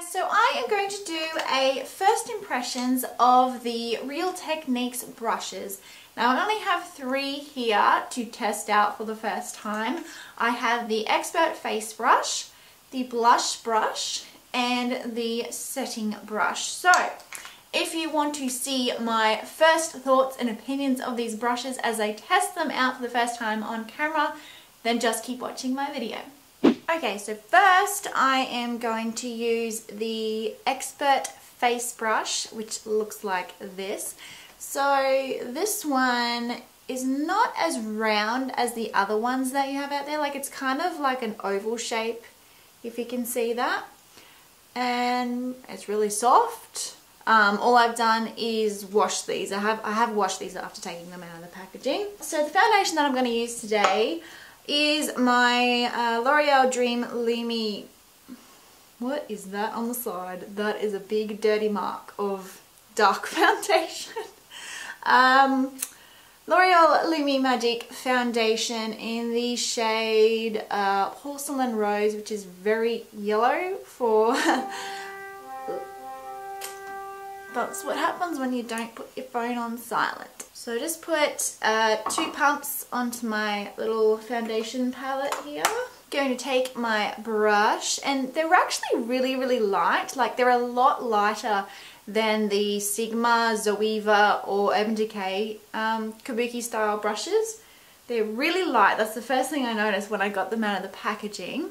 So I am going to do a first impressions of the Real Techniques brushes. Now I only have 3 here to test out for the first time. I have the Expert Face Brush, the Blush Brush, and the Setting Brush. So if you want to see my first thoughts and opinions of these brushes as I test them out for the first time on camera, then just keep watching my video. Okay, so first I am going to use the Expert Face Brush, which looks like this. So this one is not as round as the other ones that you have out there. Like, it's kind of like an oval shape, if you can see that. And it's really soft. All I've done is wash these. I have washed these after taking them out of the packaging. So the foundation that I'm going to use today is my L'Oreal Dream Lumi. What is that on the side? That is a big dirty mark of dark foundation. L'Oreal Lumi Magic Foundation in the shade Porcelain Rose, which is very yellow for... That's what happens when you don't put your phone on silent. So just put 2 pumps onto my little foundation palette here. Going to take my brush, and they're actually really light. Like, they're a lot lighter than the Sigma, Zoeva or Urban Decay kabuki style brushes. They're really light. That's the first thing I noticed when I got them out of the packaging.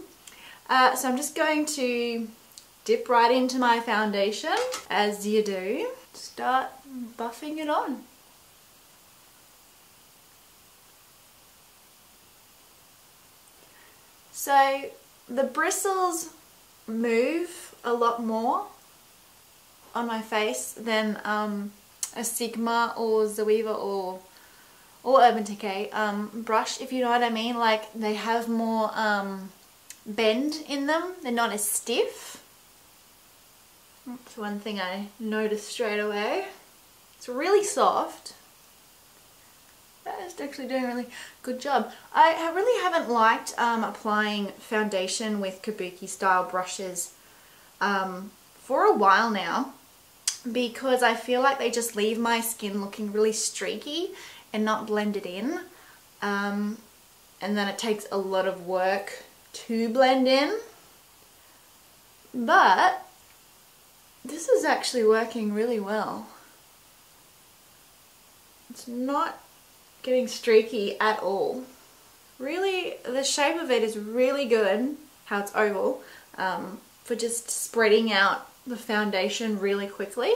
So I'm just going to dip right into my foundation, as you do. Start buffing it on. So the bristles move a lot more on my face than a Sigma or Zoeva or Urban Decay brush, if you know what I mean. Like, they have more bend in them. They're not as stiff. That's one thing I noticed straight away. It's really soft. That is actually doing a really good job. I really haven't liked applying foundation with kabuki style brushes for a while now, because I feel like they just leave my skin looking really streaky and not blended in. And then it takes a lot of work to blend in. But this is actually working really well. It's not getting streaky at all. Really, the shape of it is really good, how it's oval, for just spreading out the foundation really quickly.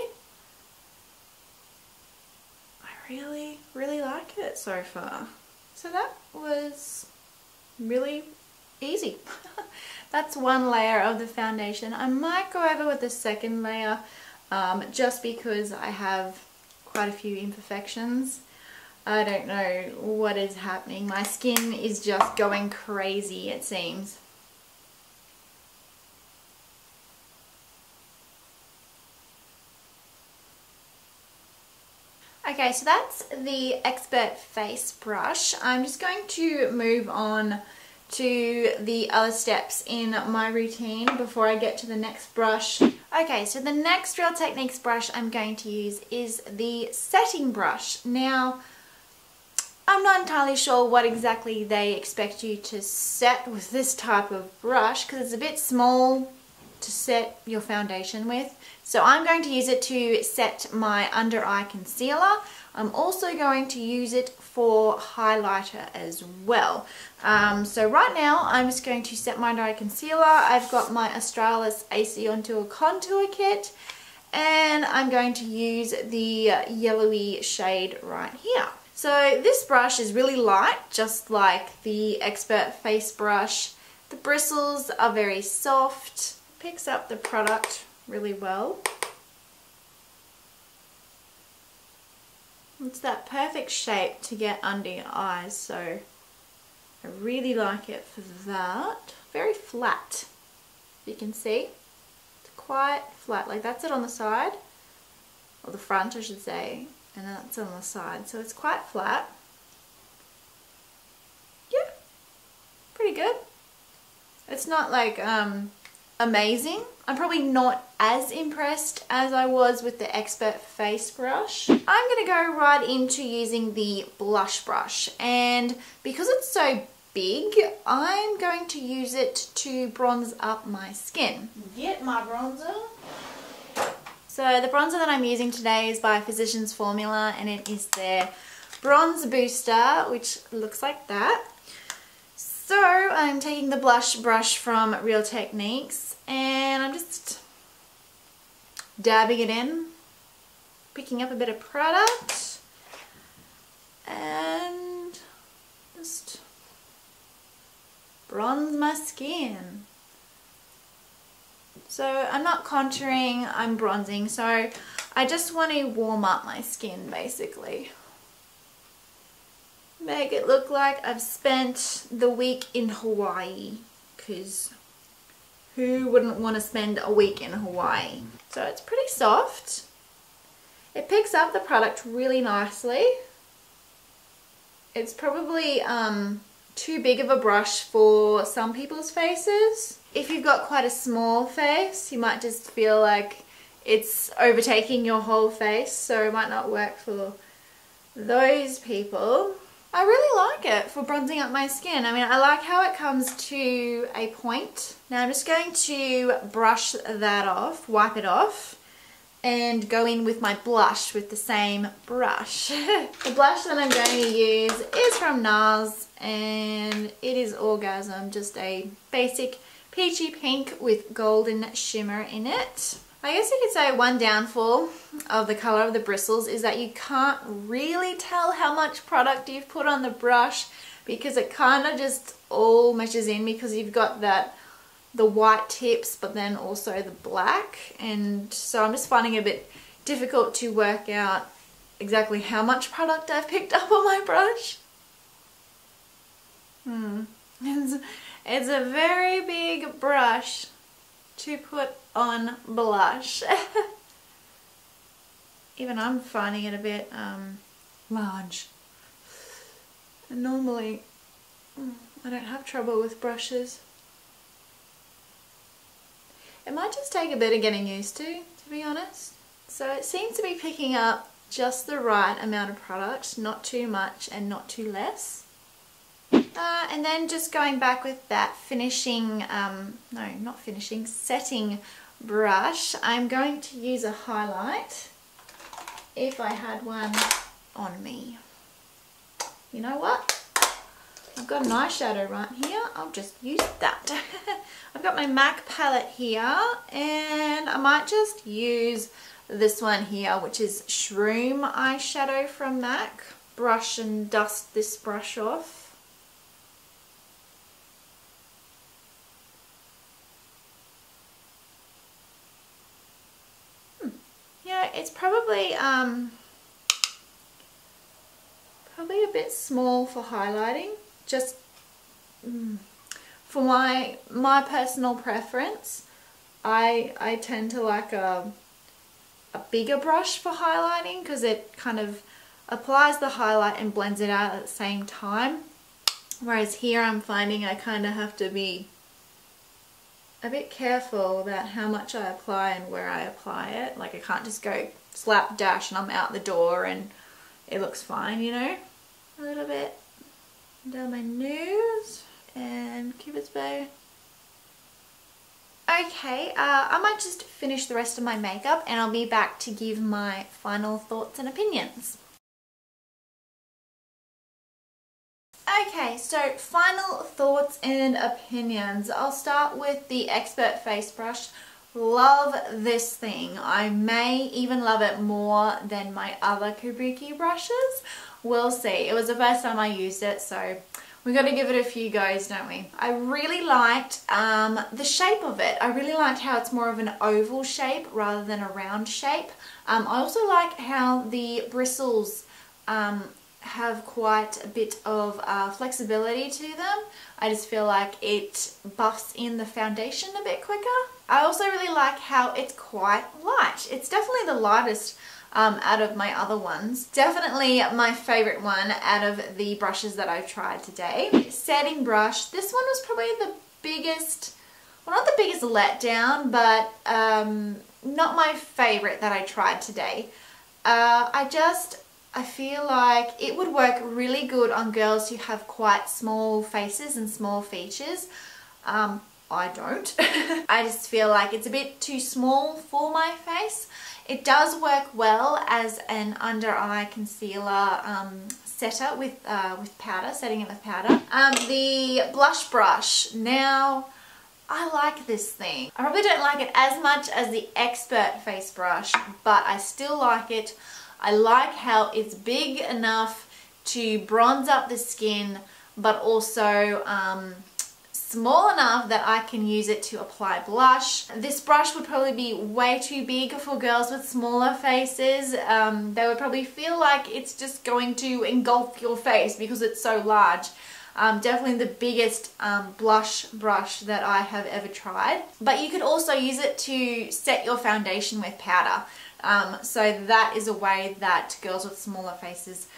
I really like it so far. So that was really easy. That's one layer of the foundation. I might go over with the second layer just because I have quite a few imperfections. I don't know what is happening. My skin is just going crazy, it seems. Okay, so that's the Expert Face Brush. I'm just going to move on to the other steps in my routine before I get to the next brush. Okay, so the next Real Techniques brush I'm going to use is the Setting Brush. Now, I'm not entirely sure what exactly they expect you to set with this type of brush, because it's a bit small to set your foundation with. So I'm going to use it to set my under eye concealer. I'm also going to use it for highlighter as well. So right now I'm just going to set my under eye concealer. I've got my Australis AC Onto a Contour Kit, and I'm going to use the yellowy shade right here. So this brush is really light, just like the Expert Face Brush. The bristles are very soft, picks up the product really well. It's that perfect shape to get under your eyes, so I really like it for that. Very flat, you can see. It's quite flat, like that's it on the side, or the front I should say. And that's on the side, so it's quite flat. Pretty good. It's not like amazing. I'm probably not as impressed as I was with the Expert Face Brush. I'm going to go right into using the blush brush, and because it's so big, I'm going to use it to bronze up my skin. Get my bronzer. So the bronzer that I'm using today is by Physicians Formula, and it is their Bronze Booster, which looks like that. So I'm taking the blush brush from Real Techniques, and I'm just dabbing it in, picking up a bit of product, and just bronze my skin. So I'm not contouring, I'm bronzing, so I just want to warm up my skin basically. Make it look like I've spent the week in Hawaii, because who wouldn't want to spend a week in Hawaii? So it's pretty soft. It picks up the product really nicely. It's probably too big of a brush for some people's faces. If you've got quite a small face, you might just feel like it's overtaking your whole face, so it might not work for those people. I really like it for bronzing up my skin. I mean, I like how it comes to a point. Now I'm just going to brush that off, wipe it off, and go in with my blush with the same brush. The blush that I'm going to use is from NARS, and it is Orgasm, just a basic peachy pink with golden shimmer in it. I guess you could say one downfall of the colour of the bristles is that you can't really tell how much product you've put on the brush, because it kind of just all meshes in, because you've got the white tips but then also the black, and so I'm just finding it a bit difficult to work out exactly how much product I've picked up on my brush. It's a very big brush to put on blush. Even I'm finding it a bit large. And normally I don't have trouble with brushes. It might just take a bit of getting used to be honest. So it seems to be picking up just the right amount of product, not too much and not too less. And then just going back with that finishing, setting brush, I'm going to use a highlight, if I had one on me. You know what? I've got an eyeshadow right here, I'll just use that. I've got my MAC palette here, and I might just use this one here, which is Shroom eyeshadow from MAC. Brush and dust this brush off. It's probably a bit small for highlighting, just for my personal preference. I tend to like a bigger brush for highlighting, because it kind of applies the highlight and blends it out at the same time, whereas here I'm finding I kind of have to be a bit careful about how much I apply and where I apply it. Like I can't just go slapdash and I'm out the door and it looks fine, you know. A little bit down my nose and Cupid's bow. Okay, I might just finish the rest of my makeup and I'll be back to give my final thoughts and opinions. Okay, so final thoughts and opinions. I'll start with the Expert Face Brush. Love this thing. I may even love it more than my other kabuki brushes. We'll see. It was the first time I used it, so we've got to give it a few goes, don't we? I really liked the shape of it. I really liked how it's more of an oval shape rather than a round shape. I also like how the bristles have quite a bit of flexibility to them. I just feel like it buffs in the foundation a bit quicker. I also really like how it's quite light. It's definitely the lightest out of my other ones. Definitely my favorite one out of the brushes that I've tried today. Setting brush. This one was probably the biggest well, not the biggest letdown, but not my favorite that I tried today. I feel like it would work really good on girls who have quite small faces and small features. I don't. I just feel like it's a bit too small for my face. It does work well as an under eye concealer setter with powder, setting it with powder. The blush brush. Now, I like this thing. I probably don't like it as much as the Expert face brush, but I still like it. I like how it's big enough to bronze up the skin, but also small enough that I can use it to apply blush. This brush would probably be way too big for girls with smaller faces. They would probably feel like it's just going to engulf your face because it's so large. Definitely the biggest blush brush that I have ever tried. But you could also use it to set your foundation with powder. So that is a way that girls with smaller faces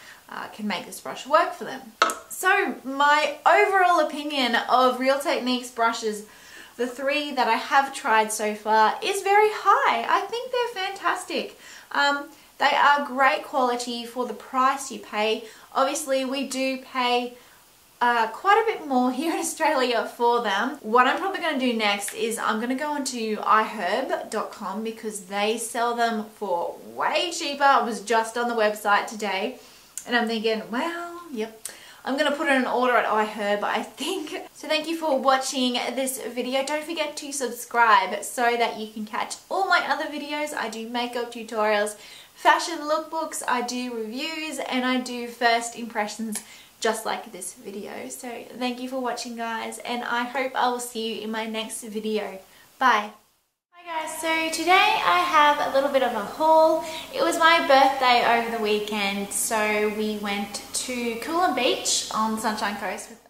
can make this brush work for them. So my overall opinion of Real Techniques brushes, the 3 that I have tried so far, is very high. I think they're fantastic. They are great quality for the price you pay. Obviously we do pay quite a bit more here in Australia for them. What I'm probably going to do next is I'm going to go onto iherb.com because they sell them for way cheaper. I was just on the website today and I'm thinking, well, yep, I'm going to put in an order at iHerb, I think. So thank you for watching this video. Don't forget to subscribe so that you can catch all my other videos. I do makeup tutorials, fashion lookbooks, I do reviews, and I do first impressions just like this video. So thank you for watching, guys, and I hope I will see you in my next video. Bye. Hi guys, so today I have a little bit of a haul. It was my birthday over the weekend, so we went to Coolum Beach on the Sunshine Coast with